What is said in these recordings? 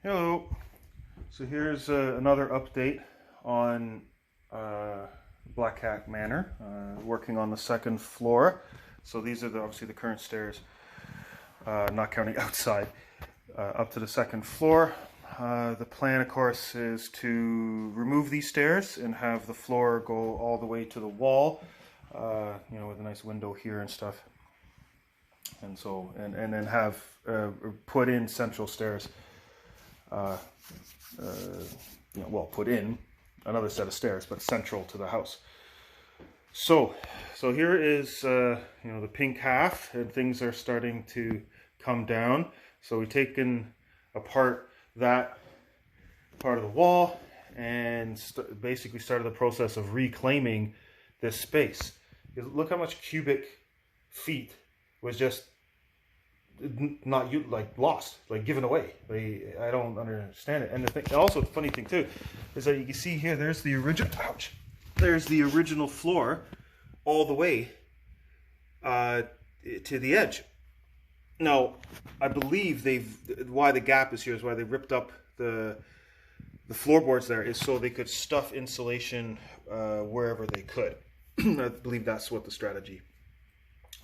Hello. So here's another update on Black Cat Manor, working on the second floor. So these are obviously the current stairs, not counting outside, up to the second floor. The plan, of course, is to remove these stairs and have the floor go all the way to the wall, with a nice window here and stuff. And so, and then have put in central stairs. Put in another set of stairs, but central to the house. So here is the pink half, and things are starting to come down. So we've taken apart that part of the wall and basically started the process of reclaiming this space. Look how much cubic feet was just not lost, given away. I don't understand it. And the funny thing too is that you can see here, there's the original floor all the way to the edge. Now I believe why the gap is here is why they ripped up the floorboards there, is so they could stuff insulation wherever they could. I believe that's what the strategy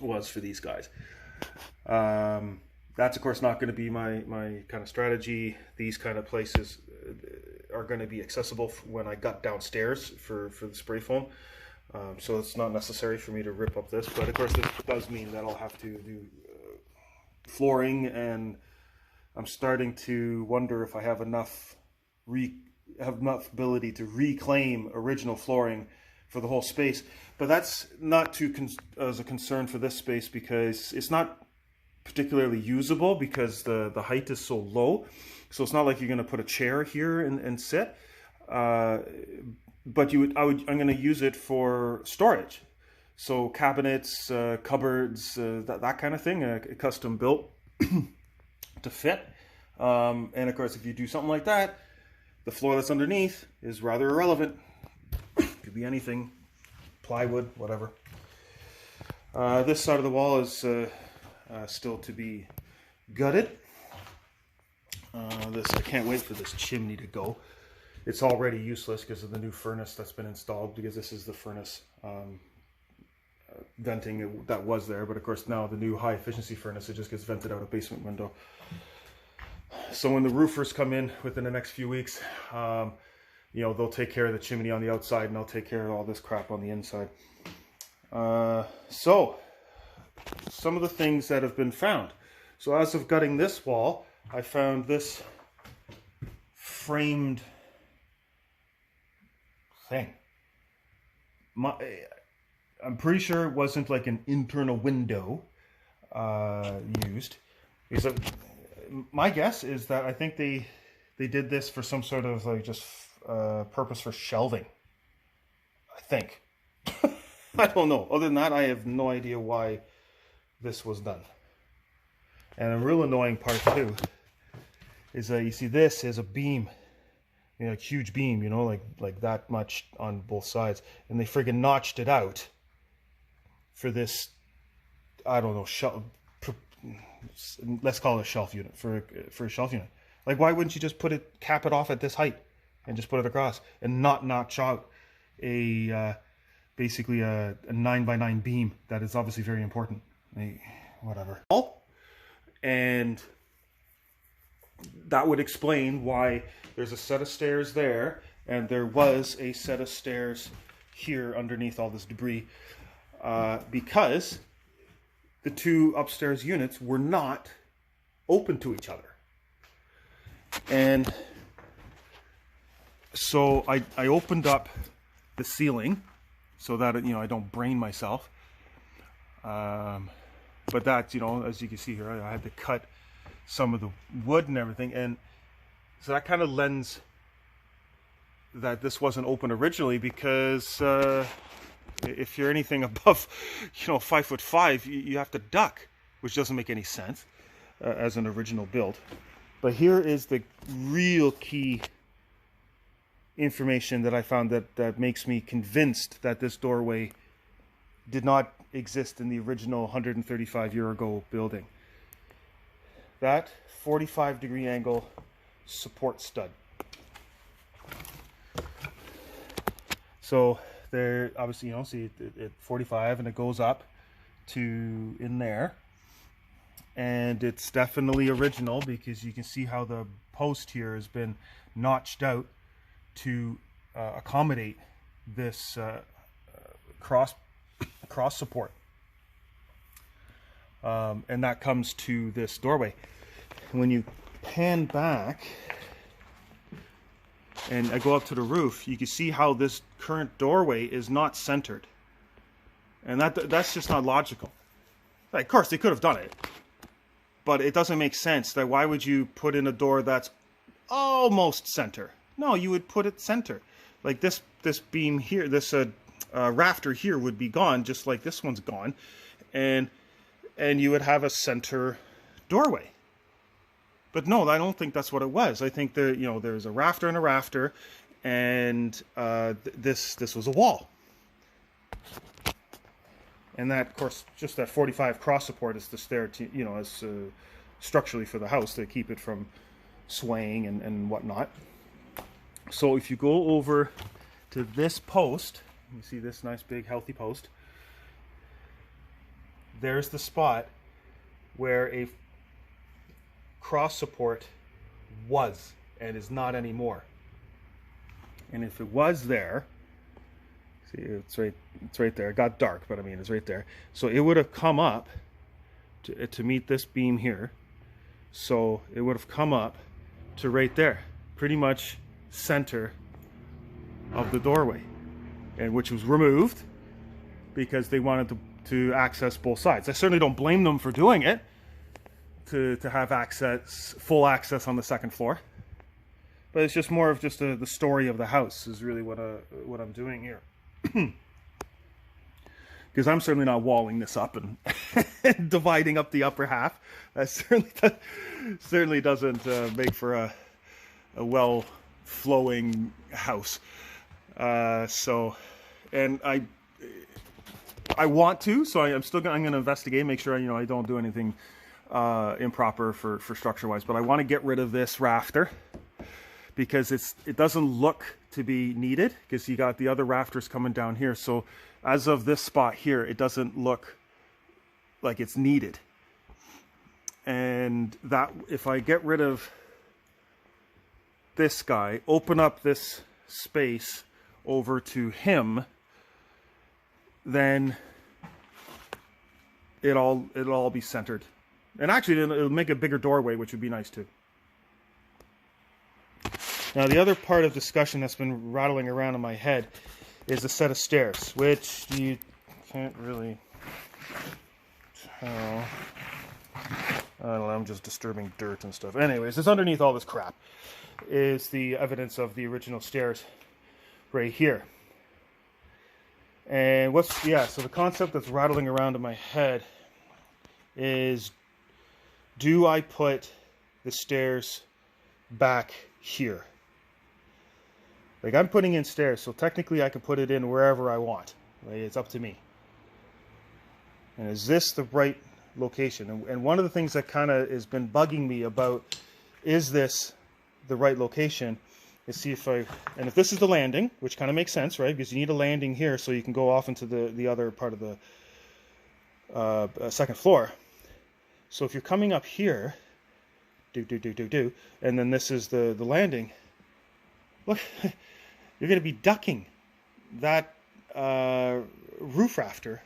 was for these guys. That's of course not going to be my kind of strategy. These kind of places are going to be accessible when I got downstairs for the spray foam. So it's not necessary for me to rip up this, but of course this does mean that I'll have to do flooring, and I'm starting to wonder if I have enough ability to reclaim original flooring for the whole space. But that's not too as a concern for this space, because it's not particularly usable because the height is so low. So it's not like you're going to put a chair here and sit. But I'm going to use it for storage. So cabinets, cupboards, that kind of thing, custom built to fit. And of course, if you do something like that, the floor that's underneath is rather irrelevant. Could be anything, plywood, whatever. This side of the wall is still to be gutted. I can't wait for this chimney to go. It's already useless because of the new furnace that's been installed, because this is the furnace venting that was there. But of course now the new high efficiency furnace, it just gets vented out a basement window. So when the roofers come in within the next few weeks, they'll take care of the chimney on the outside, and I'll take care of all this crap on the inside. So some of the things that have been found. So as of gutting this wall, I found this framed thing. I'm pretty sure it wasn't like an internal window used. Because my guess is that I think they did this for some sort of purpose for shelving. I think. I don't know. Other than that, I have no idea why this was done. And a real annoying part too is that you see this is a beam, a huge beam, like that much on both sides, and they friggin' notched it out for this, I don't know, shelf. Let's call it a shelf unit, for a shelf unit. Like, why wouldn't you just cap it off at this height and just put it across, and not notch out basically a 9x9 beam that is obviously very important. Whatever. And that would explain why there's a set of stairs there, and there was a set of stairs here underneath all this debris, because the two upstairs units were not open to each other. And so I opened up the ceiling so that I don't brain myself. But that's, as you can see here, I had to cut some of the wood and everything, and so that kind of lends that this wasn't open originally, because if you're anything above 5'5", you have to duck, which doesn't make any sense as an original build. But here is the real key information that I found that makes me convinced that this doorway did not exist in the original 135-year-ago building. That 45-degree angle support stud. So there, obviously, you know, see it 45 and it goes up to in there. And it's definitely original because you can see how the post here has been notched out to accommodate this cross support. And that comes to this doorway. When you pan back and I go up to the roof, you can see how this current doorway is not centered. And that's just not logical. Like, of course, they could have done it, but it doesn't make sense. That why would you put in a door that's almost center? No, you would put it center. Like this beam here, this rafter here would be gone, just like this one's gone, and you would have a center doorway. But no, I don't think that's what it was. I think there, you know, there's a rafter and a rafter, and this was a wall. And that, of course, just that 45 cross support is just there to, you know, as structurally for the house to keep it from swaying and whatnot. So if you go over to this post, you see this nice big healthy post. There's the spot where a cross support was and is not anymore. And if it was there, see, it's right there. It got dark, but I mean, it's right there. So it would have come up to meet this beam here. So it would have come up to right there, pretty much center of the doorway, and which was removed because they wanted to access both sides. I certainly don't blame them for doing it, to have access, full access on the second floor. But it's just more of just the story of the house is really what I'm doing here. Because I'm certainly not walling this up and dividing up the upper half. That certainly doesn't make for a well-flowing house. So, and I want to, so I'm going to investigate, make sure I don't do anything improper for structure-wise. But I want to get rid of this rafter because it doesn't look to be needed, because you got the other rafters coming down here. So as of this spot here, it doesn't look like it's needed. And that, if I get rid of this guy, open up this space over to him, then it'll all be centered. And actually it'll make a bigger doorway, which would be nice too. Now the other part of discussion that's been rattling around in my head is a set of stairs, which you can't really tell. I don't know, I'm just disturbing dirt and stuff. Anyways, it's underneath all this crap is the evidence of the original stairs right here. And so the concept that's rattling around in my head is, do I put the stairs back here? Like, I'm putting in stairs, so technically I can put it in wherever I want. Right? It's up to me. And is this the right location? And one of the things that kind of has been bugging me about, is this the right location, is see if if this is the landing, which kind of makes sense, right? Because you need a landing here so you can go off into the other part of the second floor. So if you're coming up here, and then this is the landing, look, you're going to be ducking that roof rafter.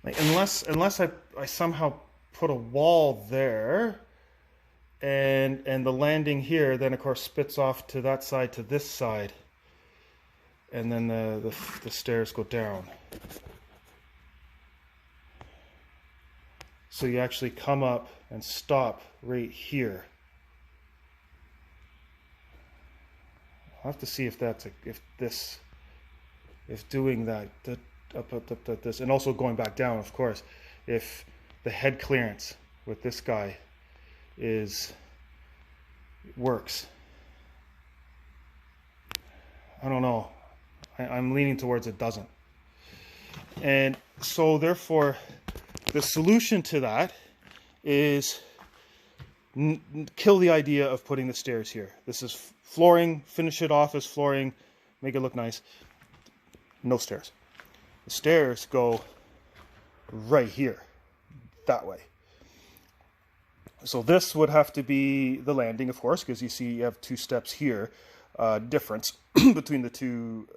Like, unless I somehow put a wall there, and the landing here then of course spits off to that side, to this side, and then the stairs go down. So you actually come up and stop right here. I'll have to see if that's if doing that up this, and also going back down, of course, if the head clearance with this guy works. I don't know. I'm leaning towards it doesn't. And so therefore, the solution to that is kill the idea of putting the stairs here. This is flooring, finish it off as flooring, make it look nice. No stairs. The stairs go right here, that way. So this would have to be the landing, of course, because you see you have 2 steps here, difference between the 2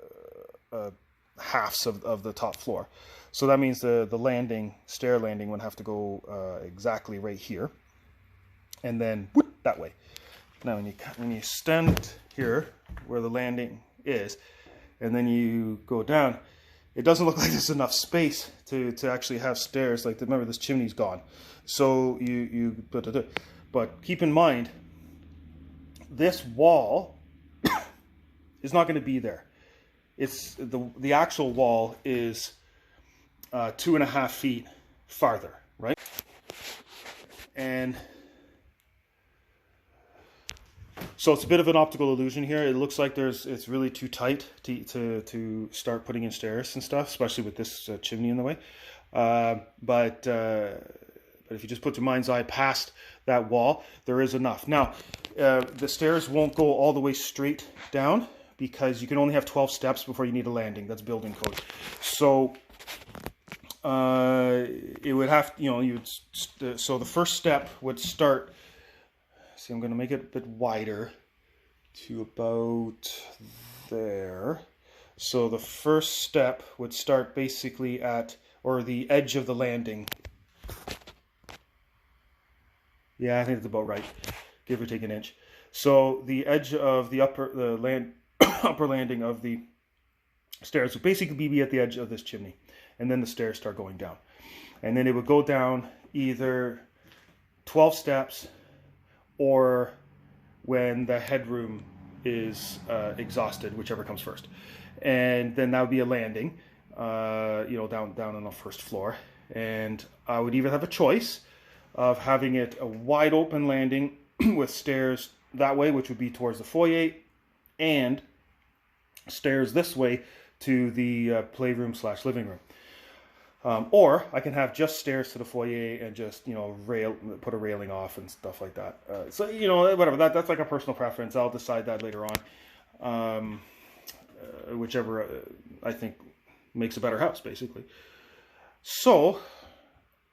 halves of the top floor. So that means the landing, stair landing, would have to go exactly right here, and then whoop, that way. Now when you stand here where the landing is, and then you go down, it doesn't look like there's enough space to actually have stairs. Like, remember, this chimney's gone. So but keep in mind, this wall is not going to be there. It's the actual wall is 2.5 feet farther, right? And so it's a bit of an optical illusion here. It looks like it's really too tight to start putting in stairs and stuff, especially with this chimney in the way. But if you just put your mind's eye past that wall, there is enough. Now, the stairs won't go all the way straight down because you can only have 12 steps before you need a landing. That's building code. So it would have, so the first step would start. See, I'm going to make it a bit wider to about there. So the first step would start basically at, or the edge of the landing. Yeah, I think it's about right, give or take an inch. So the edge of the upper landing of the stairs would basically be at the edge of this chimney, and then the stairs start going down, and then it would go down either 12 steps, or when the headroom is exhausted, whichever comes first. And then that would be a landing, down on the first floor. And I would either have a choice of having it a wide open landing with stairs that way, which would be towards the foyer, and stairs this way to the playroom / living room. Or I can have just stairs to the foyer and just, put a railing off and stuff like that. So, whatever, that's like a personal preference. I'll decide that later on. Whichever I think makes a better house, basically. So,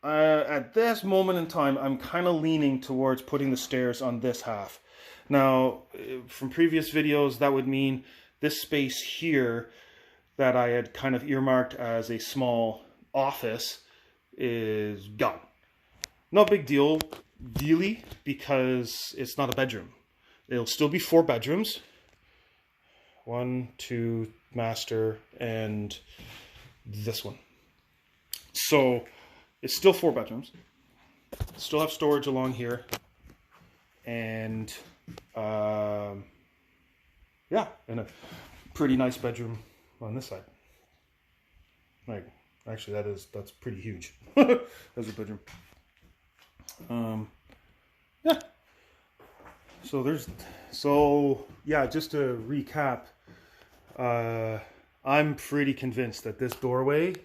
at this moment in time, I'm kind of leaning towards putting the stairs on this half. Now, from previous videos, that would mean this space here that I had kind of earmarked as a small office is gone. No big deal, really, because it's not a bedroom. It'll still be 4 bedrooms. 1, 2, master, and this one. So it's still 4 bedrooms. Still have storage along here, and yeah, and a pretty nice bedroom on this side. Like, actually, that's pretty huge. As a bedroom. Yeah. So yeah, just to recap, I'm pretty convinced that this doorway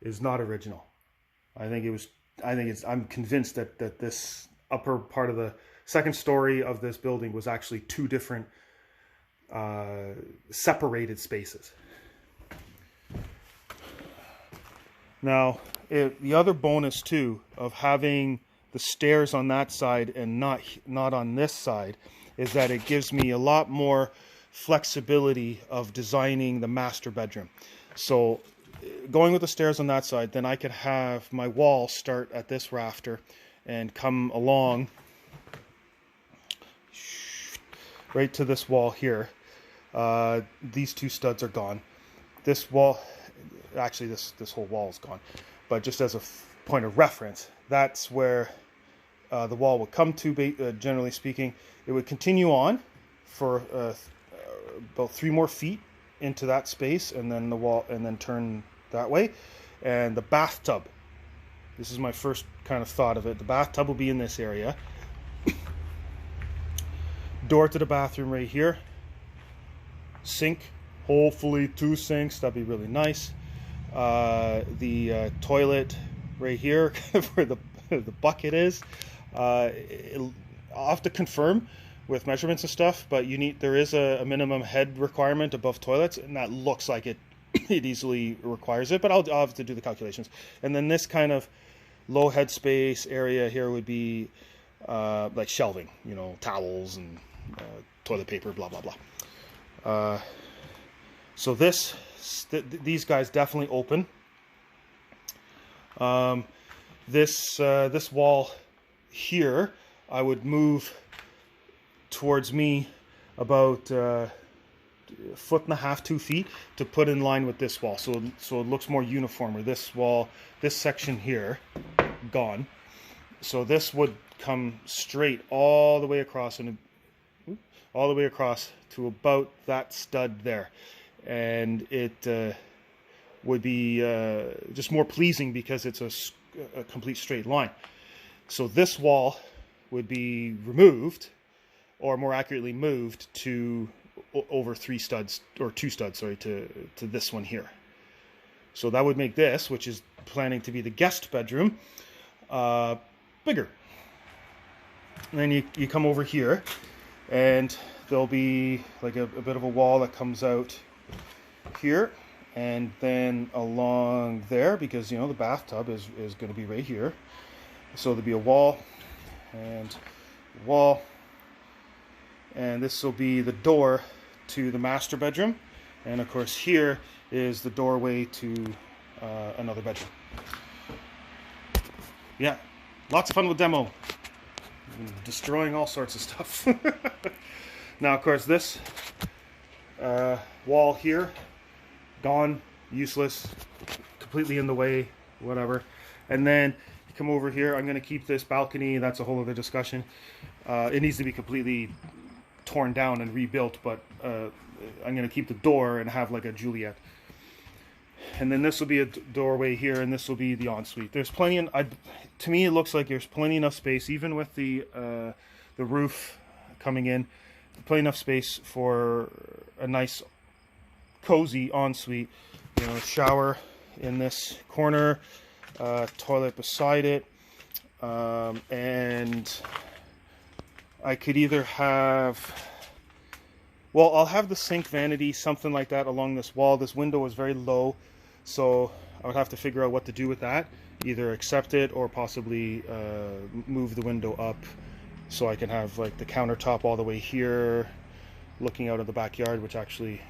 is not original. I'm convinced that this upper part of the second story of this building was actually 2 different separated spaces. Now, the other bonus too of having the stairs on that side and not on this side is that it gives me a lot more flexibility of designing the master bedroom. So going with the stairs on that side, then I could have my wall start at this rafter and come along right to this wall here. These 2 studs are gone. This wall, actually this whole wall is gone, but just as a point of reference, that's where the wall would come to, generally speaking. It would continue on for about 3 more feet into that space, and then the wall, and then turn that way. And the bathtub, this is my first kind of thought of it, the bathtub will be in this area. Door to the bathroom right here. Sink, hopefully 2 sinks, that'd be really nice. Toilet right here where the bucket is. I'll have to confirm with measurements and stuff, but there is a minimum head requirement above toilets, and that looks like it easily requires it, but I'll have to do the calculations. And then this kind of low head space area here would be like shelving, towels and toilet paper, blah blah blah. So these guys definitely open. This wall here, I would move towards me about a foot and a half, 2 feet, to put in line with this wall, so it looks more uniform. Or this wall, this section here, gone. So this would come straight all the way across to about that stud there, and it would be just more pleasing because it's a complete straight line. So this wall would be removed, or more accurately moved, to over 3 studs, or 2 studs, sorry, to this one here. So that would make this, which is planning to be the guest bedroom, bigger. And then you come over here, and there'll be like a bit of a wall that comes out here, and then along there, because the bathtub is going to be right here. So there'll be a wall and wall, and this will be the door to the master bedroom, and of course here is the doorway to another bedroom. Yeah, lots of fun with demo, destroying all sorts of stuff. Now of course this wall here, gone, useless, completely in the way, whatever. And then you come over here. I'm going to keep this balcony, that's a whole other discussion. It needs to be completely torn down and rebuilt, but I'm going to keep the door and have like a Juliet. And then this will be a doorway here, and this will be the ensuite. There's plenty, to me it looks like there's plenty enough space, even with the roof coming in, plenty enough space for a nice cozy ensuite. Shower in this corner, toilet beside it, and I could either have, well, I'll have the sink vanity, something like that, along this wall. This window is very low, so I would have to figure out what to do with that. Either accept it or possibly move the window up so I can have like the countertop all the way here, looking out of the backyard, which actually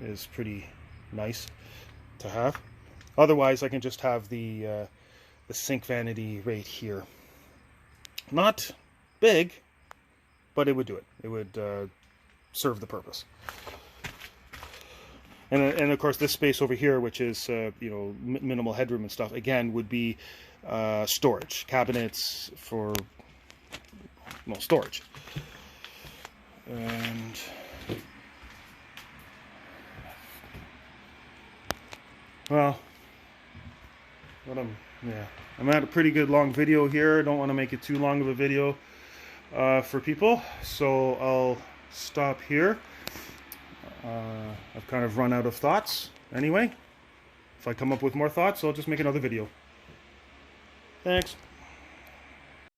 is pretty nice to have. Otherwise, I can just have the sink vanity right here. Not big, but it would do it. It would serve the purpose. And of course, this space over here, which is minimal headroom and stuff, again would be storage, cabinets for storage. And well, I'm at a pretty good long video here. I don't want to make it too long of a video for people, so I'll stop here. I've kind of run out of thoughts anyway. If I come up with more thoughts, I'll just make another video. Thanks.